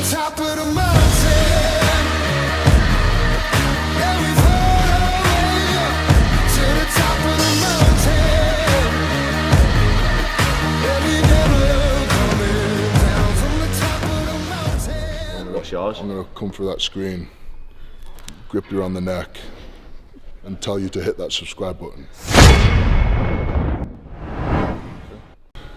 the top of the mountain. Yeah, we've heard our way up to the top of the mountain. Yeah, we never coming down from the top of the mountain. What's yours? I'm gonna come through that screen, grip you around the neck, and tell you to hit that subscribe button.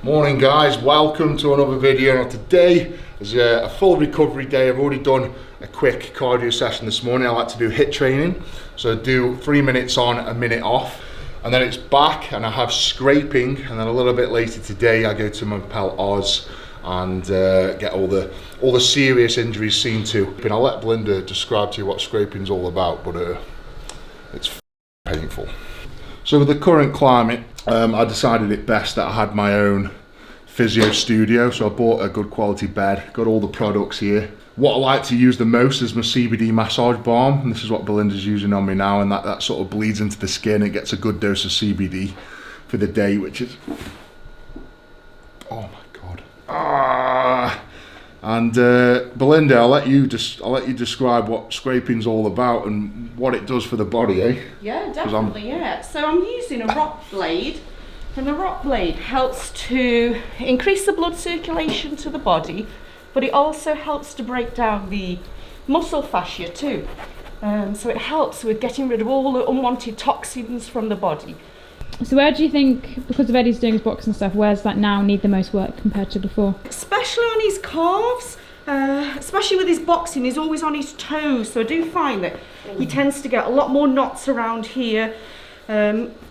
Morning guys, welcome to another video. Now today is a full recovery day. I've already done a quick cardio session this morning. I like to do HIIT training, so I do 3 minutes on, a minute off, and then it's back and I have scraping, and then a little bit later today I go to Mopel Oz and get all the serious injuries seen to. And I'll let Belinda describe to you what scraping's all about, but it's painful. So with the current climate, I decided it best that I had my own physio studio, so I bought a good quality bed, got all the products here. What I like to use the most is my CBD massage balm, and this is what Belinda's using on me now, and that sort of bleeds into the skin. It gets a good dose of CBD for the day, which is, oh my god. And Belinda, I'll let you describe what scraping's all about and what it does for the body, eh? Yeah, definitely, yeah. So I'm using a rock blade, and the rock blade helps to increase the blood circulation to the body, but it also helps to break down the muscle fascia too. So it helps with getting rid of all the unwanted toxins from the body. So where do you think, because of Eddie's doing his boxing stuff, where's that now need the most work compared to before? Especially on his calves, especially with his boxing, he's always on his toes, so I do find that he tends to get a lot more knots around here.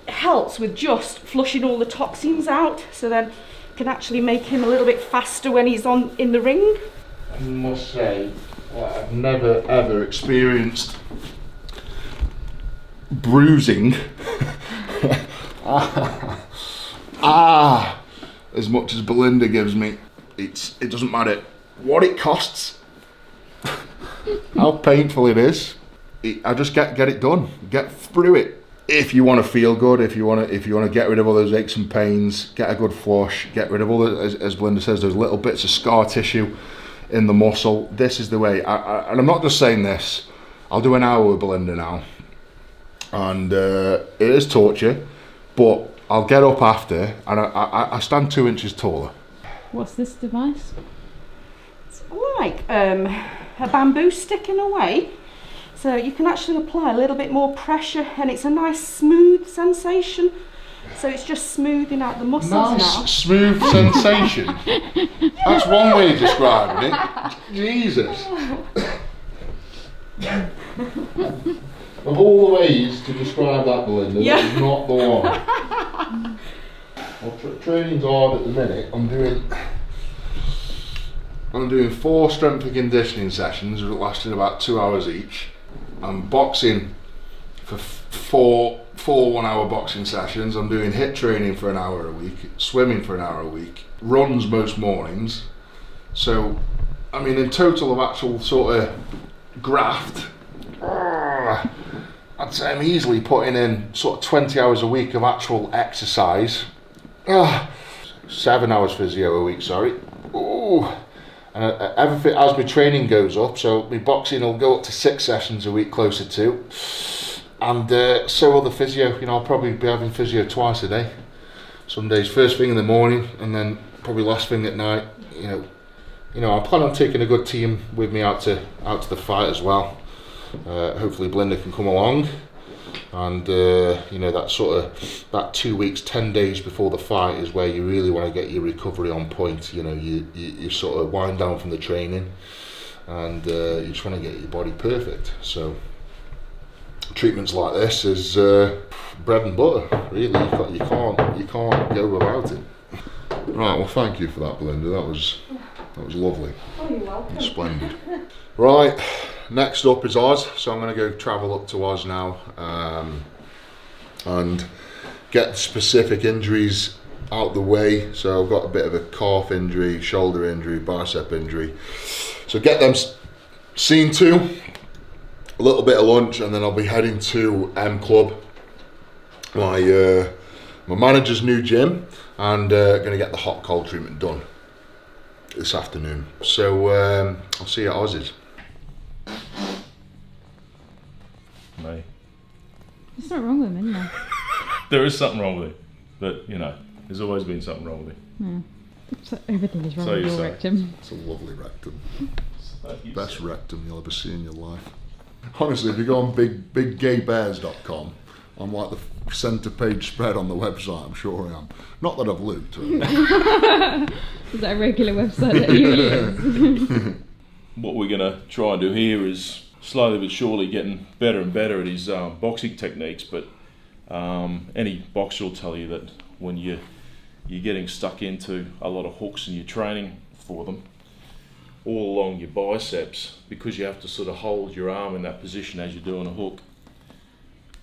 Helps with just flushing all the toxins out, so then can actually make him a little bit faster when he's in the ring. I must say, I've never ever experienced bruising as much as Belinda gives me. It doesn't matter what it costs, how painful it is. I just get it done, get through it. If you want to feel good, if you want to get rid of all those aches and pains, get a good flush, get rid of all the, as Belinda says, those little bits of scar tissue in the muscle. This is the way. And I'm not just saying this. I'll do an hour with Belinda now, and it is torture, but I'll get up after, and I stand 2 inches taller. What's this device? It's like a bamboo stick in a way. So you can actually apply a little bit more pressure, and it's a nice smooth sensation. So it's just smoothing out the muscles now. Nice smooth sensation. That's one way of describing it. Jesus. Of all the ways to describe that, Belinda, Yeah. that is not the one. Well, training's hard at the minute. I'm doing 4 strength and conditioning sessions lasting about 2 hours each. I'm boxing for four 1 hour boxing sessions. I'm doing HIIT training for an hour a week, swimming for an hour a week, runs most mornings. So, I mean, in total of actual sort of graft, I'd say I'm easily putting in sort of 20 hours a week of actual exercise. 7 hours physio a week, sorry. Ooh. Everything as my training goes up, so my boxing will go up to 6 sessions a week, closer to, and so will the physio. You know, I'll probably be having physio twice a day. Some days first thing in the morning, and then probably last thing at night. You know, I plan on taking a good team with me out to the fight as well. Hopefully Belinda can come along, and you know, that 2 weeks, 10 days before the fight is where you really want to get your recovery on point. You know, you sort of wind down from the training, and you just want to get your body perfect. So treatments like this is bread and butter, really. You can't go without it. Right, well, thank you for that, Belinda. That was lovely. Oh, you're welcome. Splendid. Right, next up is Oz, so I'm going to go travel up to Oz now and get specific injuries out the way. So I've got a bit of a calf injury, shoulder injury, bicep injury. So get them seen to, a little bit of lunch, and then I'll be heading to M Club, my manager's new gym, and going to get the hot cold treatment done. this afternoon. So I'll see you at Oz's. No. There's something wrong with him, isn't there? There is something wrong with it, but you know, there's always been something wrong with it. So everything is wrong So with you your say. rectum. It's a lovely rectum. So you Best say. rectum you'll ever see in your life. Honestly, if you go on biggaybears.com, I'm like the centre page spread on the website, I'm sure I am. Not that I've looked. Is that a regular website that you use? What we're gonna try and do here is slowly but surely getting better and better at his boxing techniques. But any boxer will tell you that when you're getting stuck into a lot of hooks and you're training for them all along your biceps, because you have to sort of hold your arm in that position as you're doing a hook,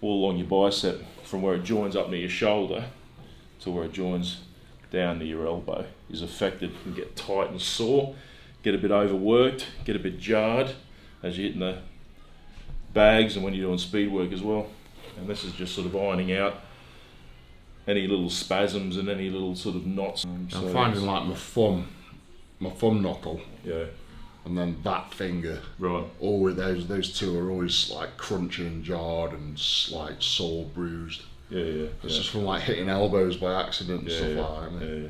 all along your bicep from where it joins up near your shoulder to where it joins down near your elbow is affected. You can get tight and sore, get a bit overworked, get a bit jarred as you're hitting the bags and when you're doing speed work as well. And this is just sort of ironing out any little spasms and any little sort of knots. I'm finding like my thumb knuckle, Yeah, and then that finger. right. Always those two are always like crunching and jarred and like sore, bruised. Yeah. It's just from like hitting elbows by accident and stuff like that. Yeah.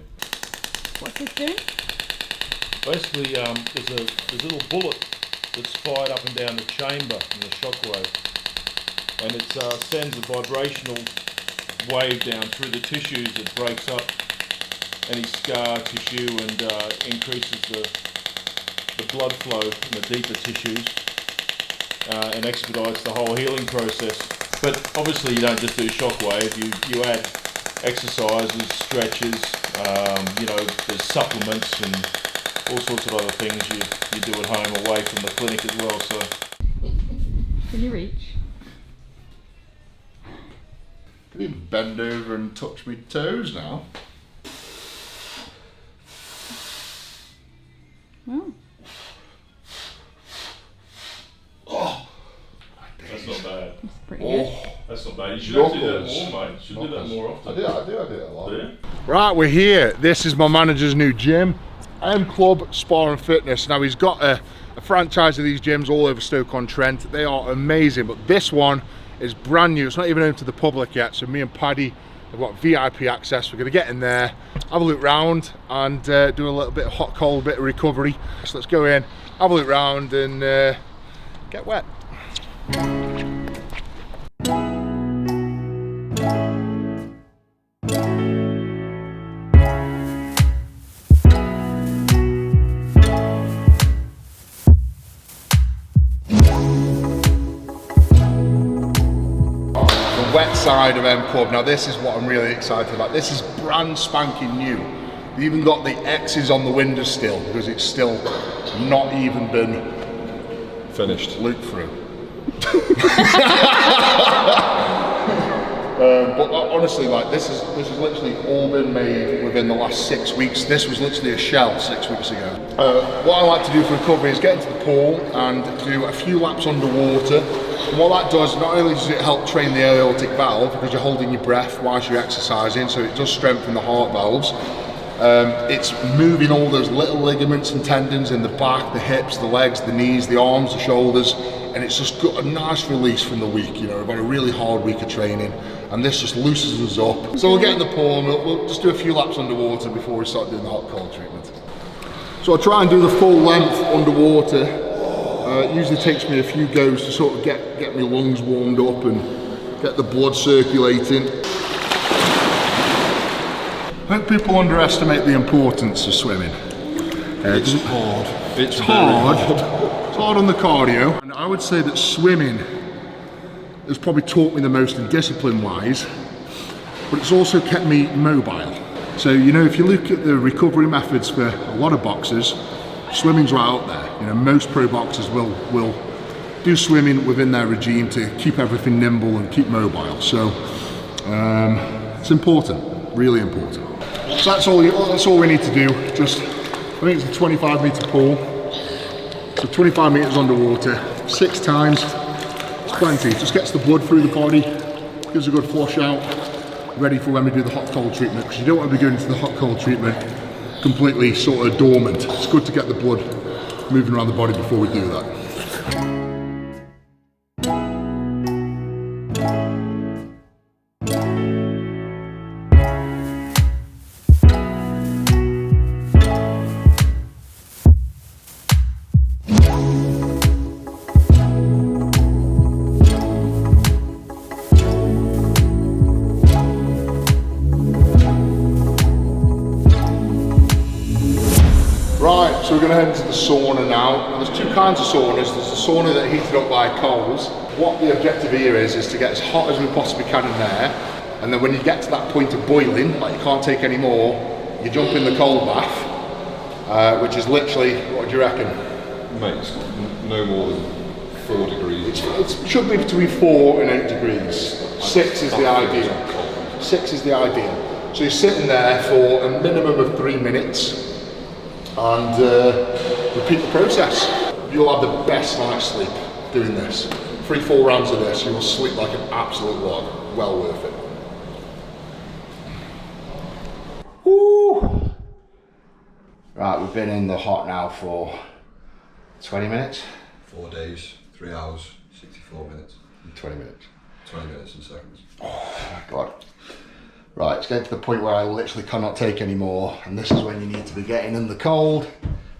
What's this doing? Basically, there's a little bullet that's fired up and down the chamber in the shockwave, and it sends a vibrational wave down through the tissues that breaks up any scar tissue and increases the blood flow in the deeper tissues and expedites the whole healing process. But obviously you don't just do shockwave, you add exercises, stretches, there's supplements and all sorts of other things you do at home away from the clinic as well. So Can you reach? Can you bend over and touch me toes now? Oh. that's not bad. That's pretty good. That's not bad. You should have to do that Knuckles. more, mate. You should do that more often. I do it a lot. Yeah? Right, we're here. This is my manager's new gym, M Club Sport and Fitness. Now he's got a franchise of these gyms all over Stoke-on-Trent. They are amazing, but this one is brand new. It's not even open to the public yet, so me and Paddy have got VIP access. We're going to get in there, have a look round and do a little bit of hot, cold, bit of recovery. So let's go in, have a look round and get wet. Wet side of M Club. Now this is what I'm really excited about. This is brand spanking new. They even got the X's on the windows still because it's still not even been finished. Looked through. But honestly, like this is literally all been made within the last 6 weeks. This was literally a shell 6 weeks ago. What I like to do for recovery is get into the pool and do a few laps underwater. And what that does, not only does it help train the aortic valve because you're holding your breath whilst you're exercising, so it does strengthen the heart valves. It's moving all those little ligaments and tendons in the back, the hips, the legs, the knees, the arms, the shoulders, and it's just got a nice release from the week. You know, we've had a really hard week of training, and this just loosens us up. So we'll get in the pool and we'll just do a few laps underwater before we start doing the hot cold treatment. So I try and do the full length underwater. It usually takes me a few goes to sort of get my lungs warmed up and get the blood circulating. I think people underestimate the importance of swimming. It's hard. It's hard. It's hard on the cardio. And I would say that swimming has probably taught me the most in discipline-wise, but it's also kept me mobile. So, you know, if you look at the recovery methods for a lot of boxers, swimming's right up there. You know, most pro boxers will do swimming within their regime to keep everything nimble and keep mobile. So it's important, really important. So that's all we need to do. Just, I think it's a 25 metre pool. So 25 metres underwater, 6 times. It's plenty. It just gets the blood through the body, gives a good flush out, ready for when we do the hot cold treatment. Because you don't want to be going into the hot cold treatment completely sort of dormant. It's good to get the blood moving around the body before we do that. Right, so we're going to head into the sauna now. There's two kinds of saunas. There's the sauna that heated up by coals. What the objective here is to get as hot as we possibly can in there, and then when you get to that point of boiling, like you can't take any more, you jump in the cold bath, which is literally, what do you reckon? Mate, it's no more than 4 degrees. It should be between 4 and 8 degrees. 6 is the ideal. 6 is the ideal. So you're sitting there for a minimum of 3 minutes, and repeat the process. You'll have the best night's sleep doing this. 3-4 rounds of this, you will sleep like an absolute log. Well worth it. Woo! Right, we've been in the hot now for 20 minutes. 4 days, 3 hours, 64 minutes. 20 minutes. 20 minutes and seconds. Oh my God. Right, it's getting to the point where I literally cannot take any more, and this is when you need to be getting in the cold,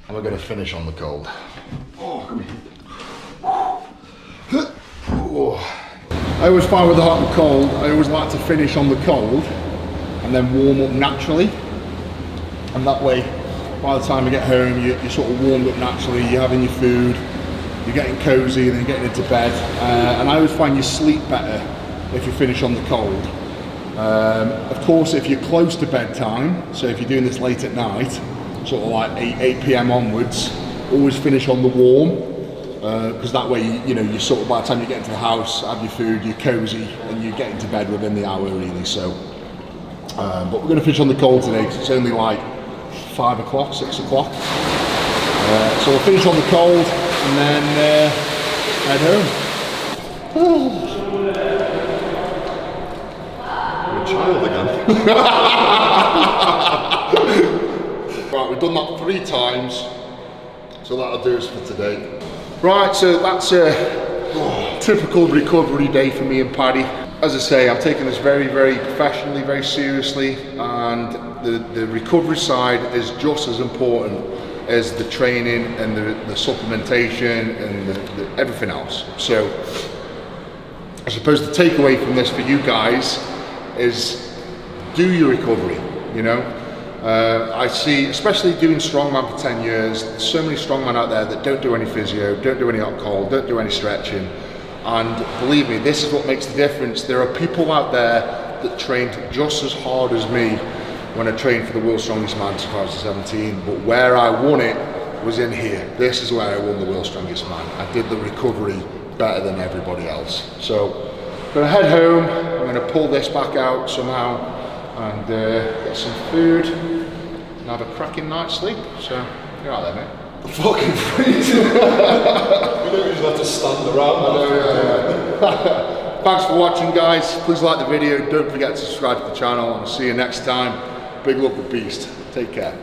and we're going to finish on the cold. Oh, come here. Oh. I always find with the hot and cold, I always like to finish on the cold and then warm up naturally, and that way by the time you get home you're sort of warmed up naturally, you're having your food, you're getting cozy, and then you're getting into bed, and I always find you sleep better if you finish on the cold. Of course, if you're close to bedtime, so if you're doing this late at night, sort of like 8 p.m. onwards, always finish on the warm, because that way you sort of, by the time you get into the house, have your food, you're cozy, and you get into bed within the hour really. So but we're going to finish on the cold today because it's only like 5 o'clock, 6 o'clock, so we'll finish on the cold and then head home. Child again. Right, we've done that 3 times, so that'll do us for today. Right, so that's a typical recovery day for me and Paddy. As I say, I'm taking this very, very professionally, very seriously, and the recovery side is just as important as the training and the supplementation and everything else. So I suppose the takeaway from this for you guys is do your recovery, I see, especially doing strongman for 10 years, there's so many strongmen out there that don't do any physio, don't do any hot cold, don't do any stretching, and believe me, this is what makes the difference. There are people out there that trained just as hard as me when I trained for the World's Strongest Man in 2017, but where I won it was in here. This is where I won the World's Strongest Man. I did the recovery better than everybody else. So I'm going to head home, I'm going to pull this back out somehow and get some food and have a cracking night's sleep. So, you're out there, mate. Fucking freezing. We don't usually have to stand around. Thanks for watching, guys. Please like the video, don't forget to subscribe to the channel, and I'll see you next time. Big love the beast. Take care.